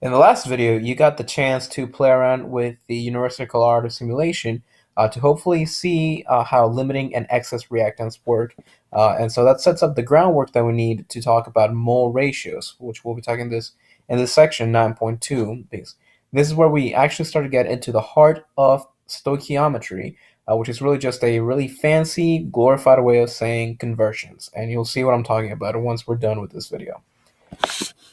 In the last video, you got the chance to play around with the universal collider simulation to hopefully see how limiting and excess reactants work. And so that sets up the groundwork that we need to talk about mole ratios, which we'll be talking this in this section 9.2. This is where we actually start to get into the heart of stoichiometry, which is really just a really fancy, glorified way of saying conversions. And you'll see what I'm talking about once we're done with this video.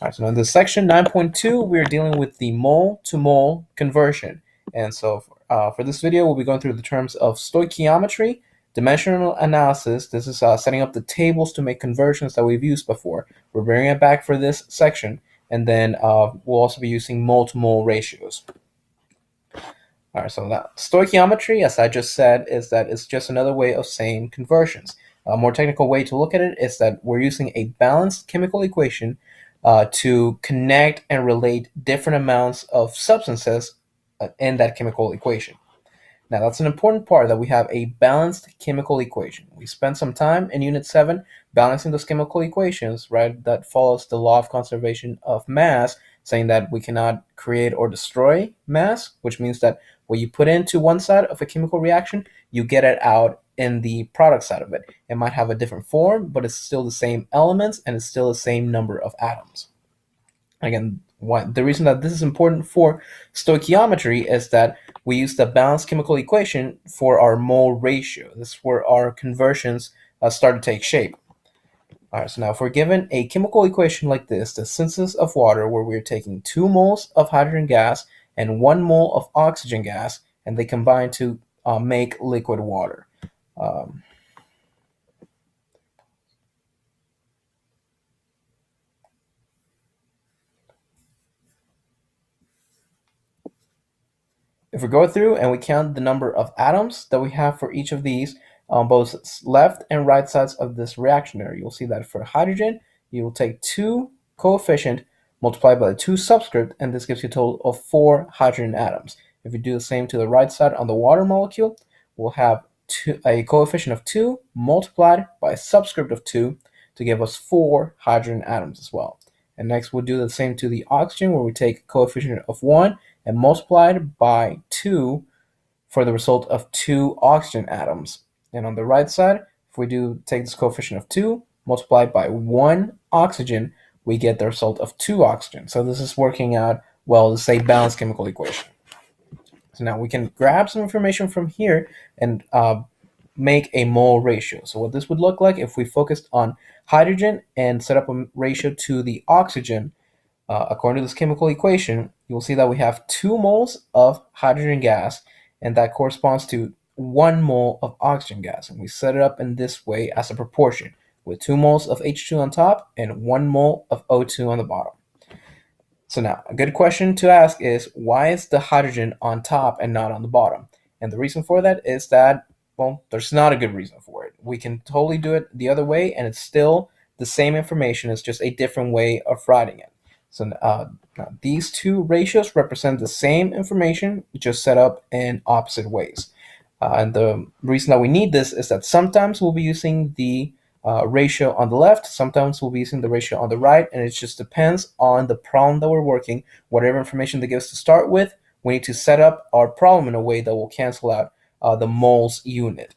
All right, so in this section 9.2, we're dealing with the mole-to-mole conversion. And so for this video, we'll be going through the terms of stoichiometry, dimensional analysis. This is setting up the tables to make conversions that we've used before. We're bringing it back for this section, and then we'll also be using mole-to-mole ratios. All right, so now stoichiometry, as I just said, is that it's just another way of saying conversions. A more technical way to look at it is that we're using a balanced chemical equation to connect and relate different amounts of substances in that chemical equation. Now, that's an important part, that we have a balanced chemical equation. We spent some time in Unit 7 balancing those chemical equations, right? That follows the law of conservation of mass, saying that we cannot create or destroy mass, which means that what you put into one side of a chemical reaction, you get it out in the product side of it. It might have a different form, but it's still the same elements and it's still the same number of atoms. Again, the reason that this is important for stoichiometry is that we use the balanced chemical equation for our mole ratio. This is where our conversions start to take shape. All right, so now if we're given a chemical equation like this, the synthesis of water, where we're taking 2 moles of hydrogen gas and 1 mole of oxygen gas, and they combine to make liquid water. If we go through and we count the number of atoms that we have for each of these on both left and right sides of this reaction area, you'll see that for hydrogen, you will take 2 coefficient multiplied by the 2 subscript, and this gives you a total of 4 hydrogen atoms. If you do the same to the right side on the water molecule, we'll have a coefficient of 2 multiplied by a subscript of 2 to give us 4 hydrogen atoms as well. And next we'll do the same to the oxygen, where we take a coefficient of 1 and multiplied by 2 for the result of 2 oxygen atoms. And on the right side, if we do take this coefficient of 2 multiplied by 1 oxygen, we get the result of 2 oxygen. So this is working out well as a balanced chemical equation. So now we can grab some information from here and make a mole ratio. So what this would look like if we focused on hydrogen and set up a ratio to the oxygen, according to this chemical equation, you'll see that we have 2 moles of hydrogen gas, and that corresponds to 1 mole of oxygen gas. And we set it up in this way as a proportion, with 2 moles of H2 on top and 1 mole of O2 on the bottom. So now, a good question to ask is, why is the hydrogen on top and not on the bottom? And the reason for that is that, well, there's not a good reason for it. We can totally do it the other way, and it's still the same information. It's just a different way of writing it. So now these 2 ratios represent the same information, just set up in opposite ways. And the reason that we need this is that sometimes we'll be using the ratio on the left, sometimes we'll be using the ratio on the right, and it just depends on the problem that we're working. Whatever information they give us to start with, we need to set up our problem in a way that will cancel out the moles unit.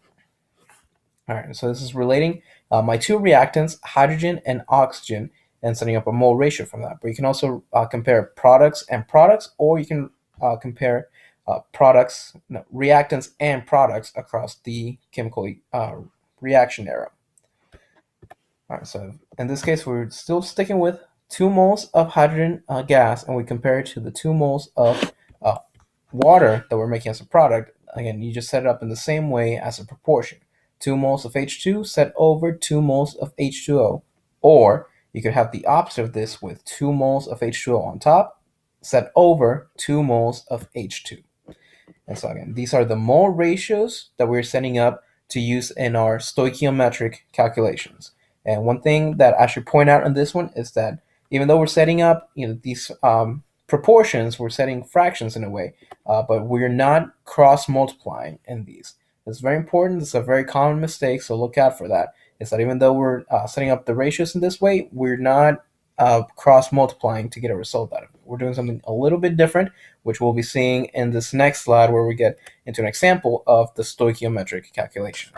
All right, so this is relating my 2 reactants, hydrogen and oxygen, and setting up a mole ratio from that. But you can also compare products and products, or you can compare reactants and products across the chemical reaction area. All right, so in this case, we're still sticking with 2 moles of hydrogen gas, and we compare it to the 2 moles of water that we're making as a product. Again, you just set it up in the same way as a proportion. 2 moles of H2 set over 2 moles of H2O, or you could have the opposite of this with 2 moles of H2O on top set over 2 moles of H2. And so again, these are the mole ratios that we're setting up to use in our stoichiometric calculations. And one thing that I should point out on this one is that even though we're setting up these proportions, we're setting fractions in a way, but we're not cross multiplying in these. It's very important. It's a very common mistake, so look out for that. Is that even though we're setting up the ratios in this way, we're not cross multiplying to get a result out of it. We're doing something a little bit different, which we'll be seeing in this next slide where we get into an example of the stoichiometric calculation.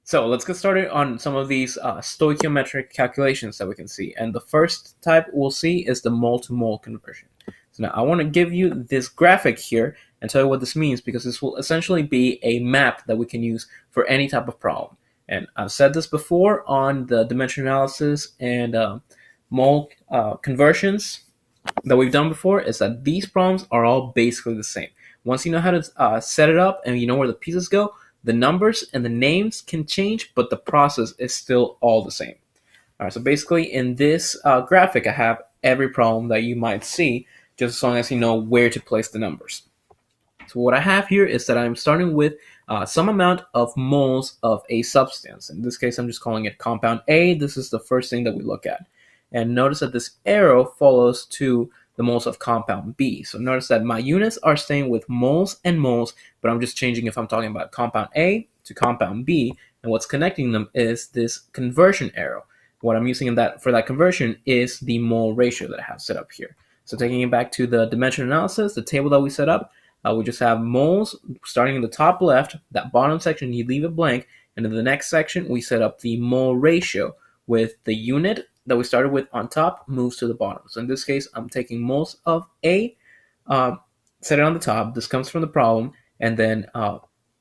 So let's get started on some of these stoichiometric calculations that we can see. And the first type we'll see is the mole-to-mole conversion. So now I want to give you this graphic here and tell you what this means, because this will essentially be a map that we can use for any type of problem. And I've said this before on the dimension analysis and mole conversions that we've done before, is that these problems are all basically the same. Once you know how to set it up and you know where the pieces go, the numbers and the names can change, but the process is still all the same. All right, so basically in this graphic, I have every problem that you might see, just as long as you know where to place the numbers. So what I have here is that I'm starting with some amount of moles of a substance. In this case, I'm just calling it compound A. This is the first thing that we look at. And notice that this arrow follows to the moles of compound B. So notice that my units are staying with moles and moles, but I'm just changing if I'm talking about compound A to compound B. And what's connecting them is this conversion arrow. What I'm using for that conversion is the mole ratio that I have set up here. So taking it back to the dimension analysis, the table that we set up, we just have moles starting in the top left. That bottom section, you leave it blank. And in the next section, we set up the mole ratio with the unit that we started with on top moves to the bottom. So in this case, I'm taking moles of A, set it on the top. This comes from the problem. And then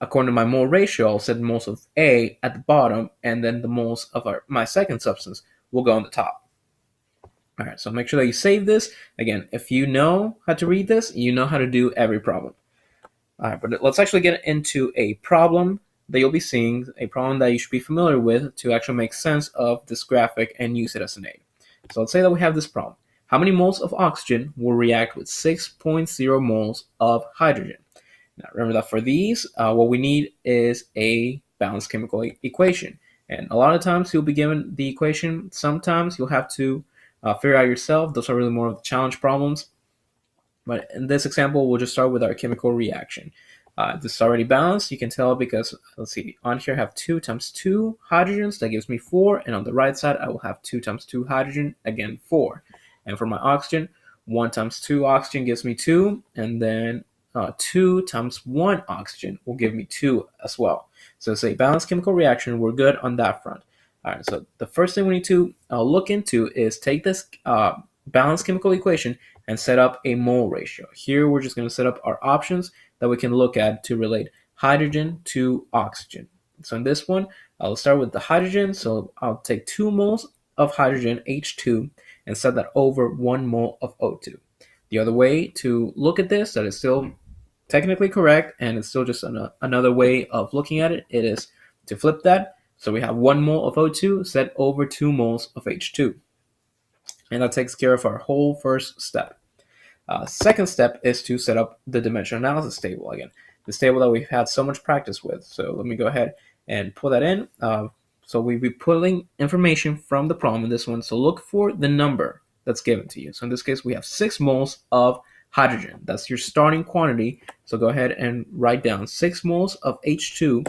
according to my mole ratio, I'll set moles of A at the bottom. And then the moles of my second substance will go on the top. All right, so make sure that you save this. Again, if you know how to read this, you know how to do every problem. All right, but let's actually get into a problem that you'll be seeing, a problem that you should be familiar with to actually make sense of this graphic and use it as an aid. So let's say that we have this problem. How many moles of oxygen will react with 6.0 moles of hydrogen? Now, remember that for these, what we need is a balanced chemical equation. And a lot of times you'll be given the equation. Sometimes you'll have to figure out yourself. Those are really more of the challenge problems. But in this example, we'll just start with our chemical reaction. This is already balanced. You can tell because, let's see, on here I have 2 times 2 hydrogens. That gives me 4. And on the right side, I will have 2 times 2 hydrogen, again, 4. And for my oxygen, 1 times 2 oxygen gives me 2. And then 2 times 1 oxygen will give me 2 as well. So it's a balanced chemical reaction. We're good on that front. All right, so the first thing we need to look into is take this balanced chemical equation and set up a mole ratio. Here we're just going to set up our options that we can look at to relate hydrogen to oxygen. So in this one, I'll start with the hydrogen. So I'll take 2 moles of hydrogen, H2, and set that over 1 mole of O2. The other way to look at this that is still technically correct, and it's still just another way of looking at it, it is to flip that. So we have 1 mole of O2 set over 2 moles of H2. And that takes care of our whole first step. Second step is to set up the dimension analysis table again. This table that we've had so much practice with. So let me go ahead and pull that in. So we'll be pulling information from the problem in this one. So look for the number that's given to you. So in this case, we have 6 moles of hydrogen. That's your starting quantity. So go ahead and write down 6 moles of H2,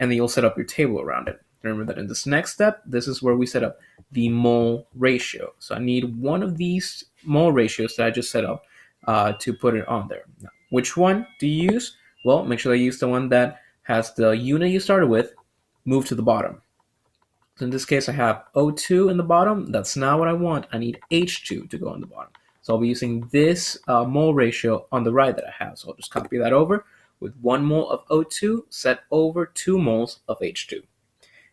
and then you'll set up your table around it. Remember that in this next step, this is where we set up the mole ratio. So I need one of these mole ratios that I just set up to put it on there. Now, which one do you use? Well, make sure that you use the one that has the unit you started with move to the bottom. So in this case, I have O2 in the bottom. That's not what I want. I need H2 to go on the bottom. So I'll be using this mole ratio on the right that I have. So I'll just copy that over with 1 mole of O2 set over 2 moles of H2.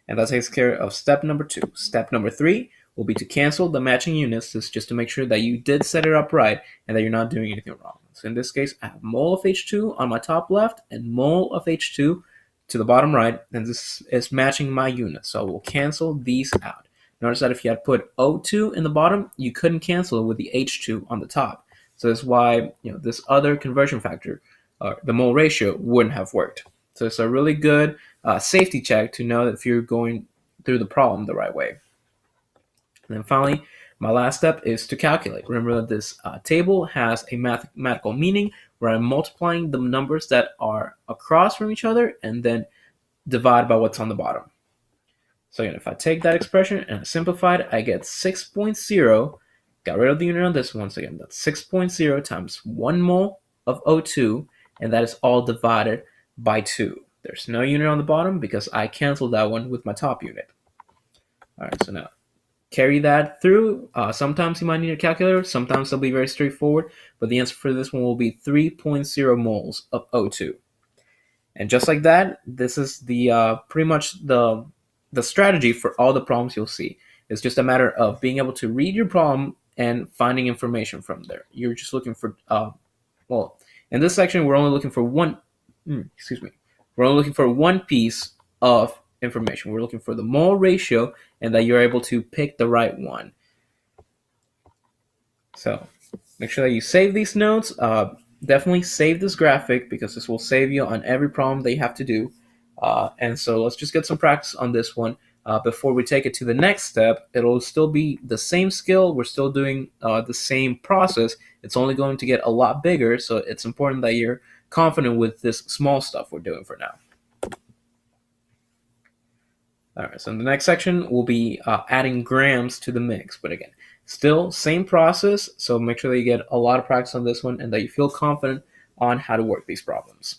And that takes care of step number 2. Step number 3 will be to cancel the matching units. This is just to make sure that you did set it up right and that you're not doing anything wrong. So in this case, I have mole of H2 on my top left and mole of H2 to the bottom right, and this is matching my unit. So we'll cancel these out. Notice that if you had put O2 in the bottom, you couldn't cancel it with the H2 on the top. So that's why this other conversion factor, the mole ratio, wouldn't have worked. So it's a really good safety check to know that if you're going through the problem the right way. And then finally, my last step is to calculate. Remember that this table has a mathematical meaning where I'm multiplying the numbers that are across from each other and then divide by what's on the bottom. So again, if I take that expression and I simplify it, I get 6.0. Got rid of the unit on this once again. That's 6.0 times 1 mole of O2, and that is all divided by 2. There's no unit on the bottom because I canceled that one with my top unit. All right, so now carry that through. Sometimes you might need a calculator. Sometimes they'll be very straightforward, but the answer for this one will be 3.0 moles of O2. And just like that, this is the pretty much the strategy for all the problems you'll see. It's just a matter of being able to read your problem and finding information from there. You're just looking for well, in this section we're only looking for one. Excuse me. We're only looking for one piece of information. We're looking for the mole ratio and that you're able to pick the right one. So make sure that you save these notes. Definitely save this graphic because this will save you on every problem that you have to do. And so let's just get some practice on this one before we take it to the next step. It'll still be the same skill. We're still doing the same process. It's only going to get a lot bigger. So it's important that you're confident with this small stuff we're doing for now. All right, so in the next section, we'll be adding grams to the mix. But again, still same process. So make sure that you get a lot of practice on this one and that you feel confident on how to work these problems.